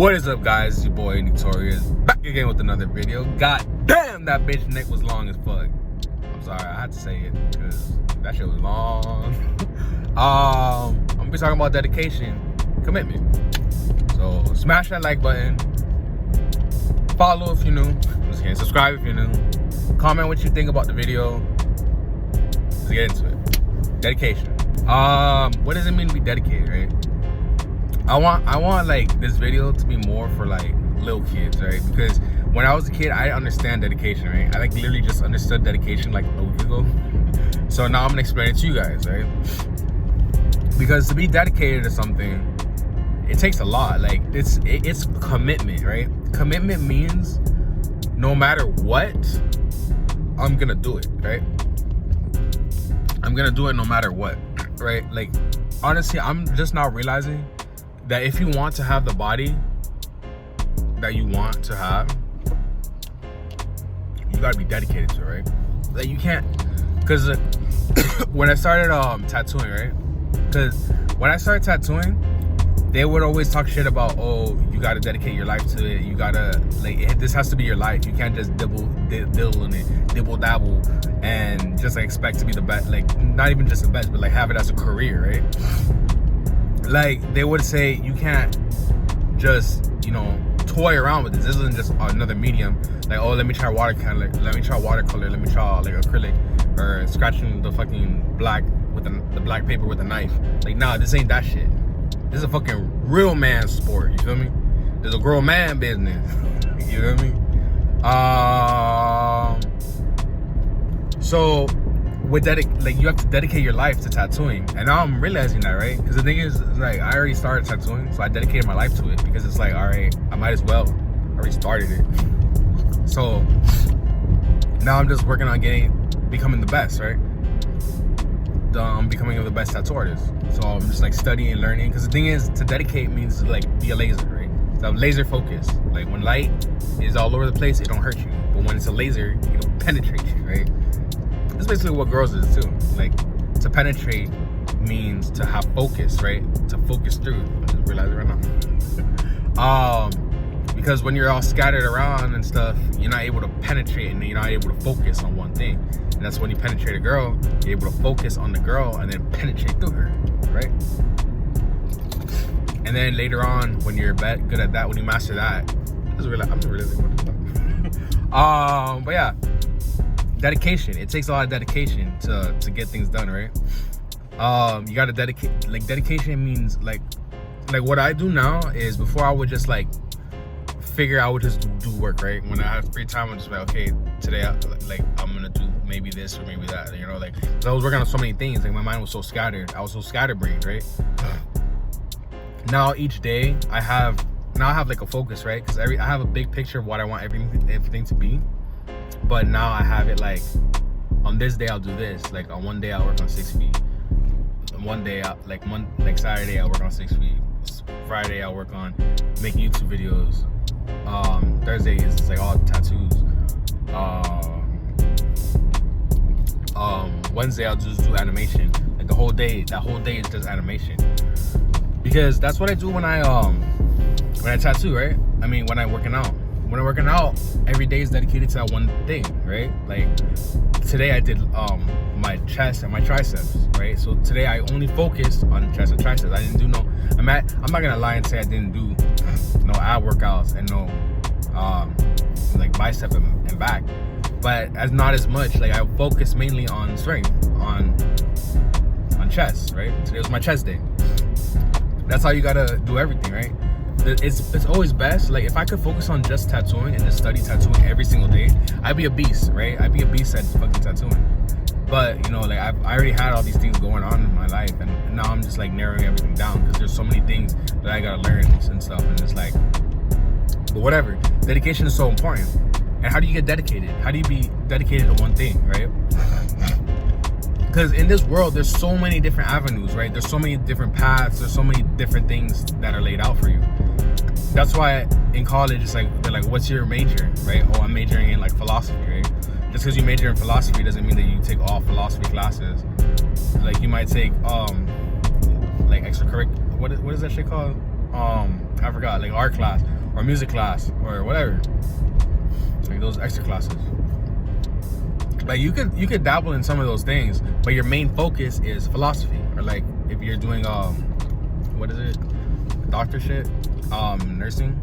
What is up, guys? It's your boy Torius back again with another video. God damn, that bitch neck was long as fuck. I'm sorry, I had to say it because that shit was long. I'm gonna be talking about dedication, commitment. So smash that like button, follow if you're new, just kidding, subscribe if you're new, comment what you think about the video. Let's get into it. Dedication. What does it mean to be dedicated, right? I want like this video to be more for like little kids, right? Because when I was a kid, I understand dedication, right? I like literally just understood dedication like a week ago. So now I'm gonna explain it to you guys, right? Because to be dedicated to something, it takes a lot. Like it's commitment, right? Commitment means no matter what, I'm gonna do it, right? I'm gonna do it no matter what, right? Like honestly, I'm just now realizing that if you want to have the body that you want to have, you gotta be dedicated to it, right? Like you can't, because when I started tattooing, right? Because when I started tattooing, they would always talk shit about, oh, you gotta dedicate your life to it. You gotta, like, this has to be your life. You can't just dibble in it, dibble dabble, and just like expect to be the best. Like, not even just the best, but like have it as a career, right? Like they would say, you can't just, you know, toy around with this. This isn't just another medium. Like, oh, let me try watercolor, let me try like acrylic, or scratching the fucking black with the black paper with a knife. Like, nah, this ain't that shit. This is a fucking real man sport. You feel me? This is a grown man business. You feel me? So with like you have to dedicate your life to tattooing, and now I'm realizing that, right? Because the thing is, like, I already started tattooing, so I dedicated my life to it because it's like, all right, I might as well. I already started it. So now I'm just working on becoming the best, right? I'm becoming the best tattoo artist. So I'm just like studying and learning, because the thing is, to dedicate means to like be a laser, right? So laser focus. Like when light is all over the place, it don't hurt you, but when it's a laser, it'll penetrate you, right? That's basically what girls is too. Like, to penetrate means to have focus, right? To focus through. I just realized it right now. Because when you're all scattered around and stuff, you're not able to penetrate, and you're not able to focus on one thing. And that's when you penetrate a girl, you're able to focus on the girl and then penetrate through her, right? And then later on, when you're good at that, when you master that, I'm just realizing what the fuck. But yeah. Dedication. It takes a lot of dedication to get things done, right? You gotta dedicate. Like, dedication means like what I do now is, before I would just like figure I would just do work, right? When I have free time, I'm just like, okay, today I'm gonna do maybe this or maybe that, you know, like, 'cause I was working on so many things. Like, my mind was so scattered. I was so scatterbrained, right? Now each day I have like a focus, right? Because I have a big picture of what I want everything to be. But now I have it like, on this day I'll do this. Like, on one day I'll work on 6 feet. One day, like Saturday I'll work on 6 feet. Friday I'll work on making YouTube videos. Thursday is like all tattoos. Wednesday I'll just do animation. Like that whole day is just animation. Because that's what I do when I tattoo, right? I mean, when I'm working out. When I'm working out, every day is dedicated to that one thing, right? Like, today I did my chest and my triceps, right? So today I only focused on chest and triceps. I didn't do I'm not gonna lie and say I didn't do no ab workouts and no like bicep and back, but not as much. Like, I focused mainly on strength, on chest, right? Today was my chest day. That's how you gotta do everything, right? It's always best. Like, if I could focus on just tattooing and just study tattooing every single day, I'd be a beast, right? I'd be a beast at fucking tattooing. But, you know, like, I already had all these things going on in my life, and now I'm just like narrowing everything down, because there's so many things that I gotta learn and stuff, and it's like, but whatever. Dedication is so important. And how do you get dedicated? How do you be dedicated to one thing, right? Because in this world, there's so many different avenues, right? There's so many different paths. There's so many different things that are laid out for you. That's why in college, it's like, they're like, what's your major, right? Oh, I'm majoring in like philosophy, right? Just because you major in philosophy doesn't mean that you take all philosophy classes. Like, you might take like extracurricular, what is that shit called? I forgot, like art class or music class or whatever, like those extra classes. Like you could dabble in some of those things, but your main focus is philosophy. Or like if you're doing what is it, doctor shit, nursing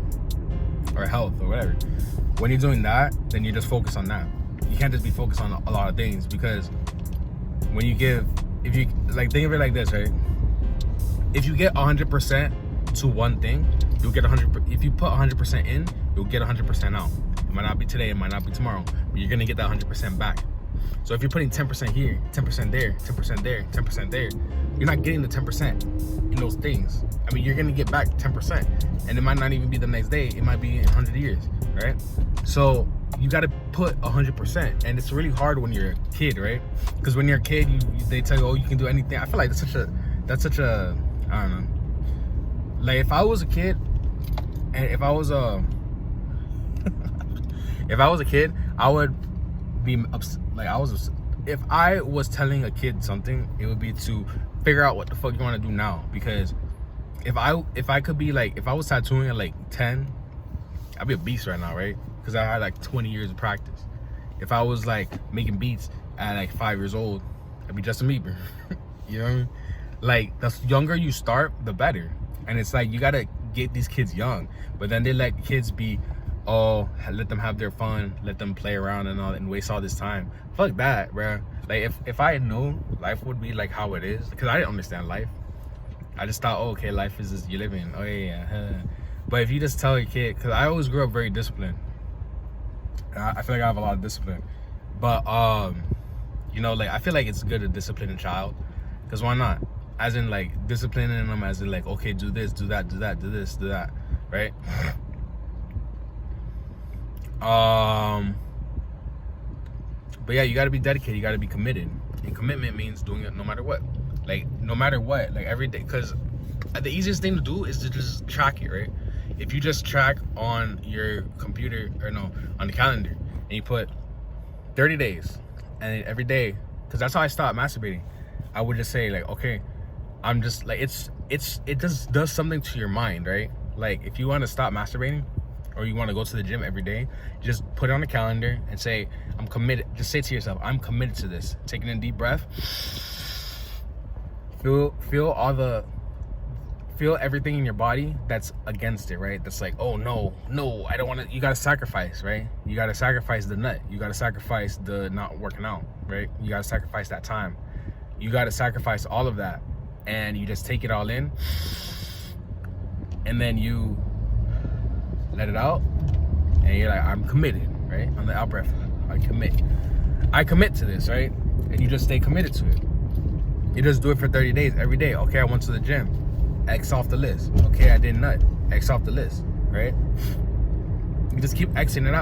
or health or whatever. When you're doing that, then you just focus on that. You can't just be focused on a lot of things, because when you if you like, think of it like this, right? If you get 100% to one thing, you'll get 100. If you put 100% in, you'll get 100% out. It might not be today, it might not be tomorrow, but you're gonna get that 100% back. So if you're putting 10% here, 10% there, 10% there, 10% there, you're not getting the 10% in those things. I mean, you're gonna get back 10%, and it might not even be the next day. It might be in 100 years, right? So you got to put 100%, and it's really hard when you're a kid, right? Because when you're a kid, they tell you, oh, you can do anything. I feel like that's such a I don't know. Like if I was a kid, and if I was a kid, I would be like if I was telling a kid something, it would be to figure out what the fuck you want to do now. Because if I could be like, if I was tattooing at like 10, I'd be a beast right now, right? Because I had like 20 years of practice. If I was like making beats at like 5 years old, I'd be Justin Bieber. You know what I mean? Like the younger you start, the better. And it's like you gotta get these kids young, but then they let kids be, oh, let them have their fun, let them play around and all, and waste all this time. Fuck that, bro. Like if I knew life would be like how it is, because I didn't understand life. I just thought, oh, okay, life is just you living. Oh yeah. But if you just tell a kid, because I always grew up very disciplined. I feel like I have a lot of discipline, but you know, like I feel like it's good to discipline a child, because why not? As in like disciplining them, as in like, okay, do this, do that, do that, do this, do that, right? But yeah, you got to be dedicated, you got to be committed, and commitment means doing it no matter what. Like no matter what, like every day. Because the easiest thing to do is to just track it, right? If you just track on your computer, or no, on the calendar, and you put 30 days, and every day, because that's how I stopped masturbating. I would just say like, okay, I'm just like, it just does something to your mind, right? Like if you want to stop masturbating, or you want to go to the gym every day, just put it on the calendar and say, I'm committed. Just say to yourself, I'm committed to this. Taking a deep breath. Feel everything in your body that's against it, right? That's like, oh no, I don't want to. You gotta sacrifice, right? You gotta sacrifice the nut. You gotta sacrifice the not working out, right? You gotta sacrifice that time. You gotta sacrifice all of that, and you just take it all in, and then you let it out, and you're like, I'm committed, right? On the out breath, I commit to this, right? And you just stay committed to it. You just do it for 30 days, every day. Okay, I went to the gym. X off the list. Okay, I did nut. X off the list, right? You just keep Xing it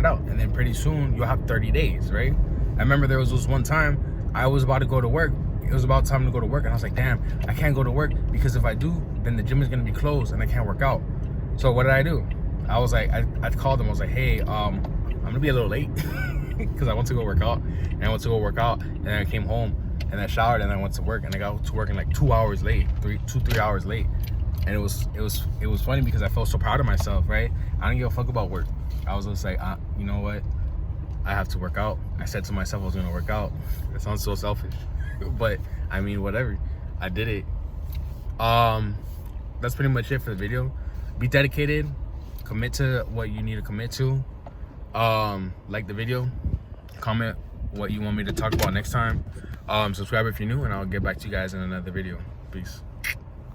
out, and then pretty soon you'll have 30 days, right? I remember there was this one time I was about to go to work. It was about time to go to work, and I was like, damn, I can't go to work, because if I do, then the gym is gonna be closed and I can't work out. So what did I do? I was like, I called them. I was like, hey, I'm gonna be a little late because I went to go work out, and then I came home and I showered, and I went to work, and I got to work in like 2 hours late, 3 hours late. And it was funny because I felt so proud of myself, right? I didn't give a fuck about work. I was just like, you know what? I have to work out. I said to myself I was gonna work out. That sounds so selfish, but I mean, whatever. I did it. That's pretty much it for the video. Be dedicated. Commit to what you need to commit to. Like the video. Comment what you want me to talk about next time. Subscribe if you're new, and I'll get back to you guys in another video. Peace.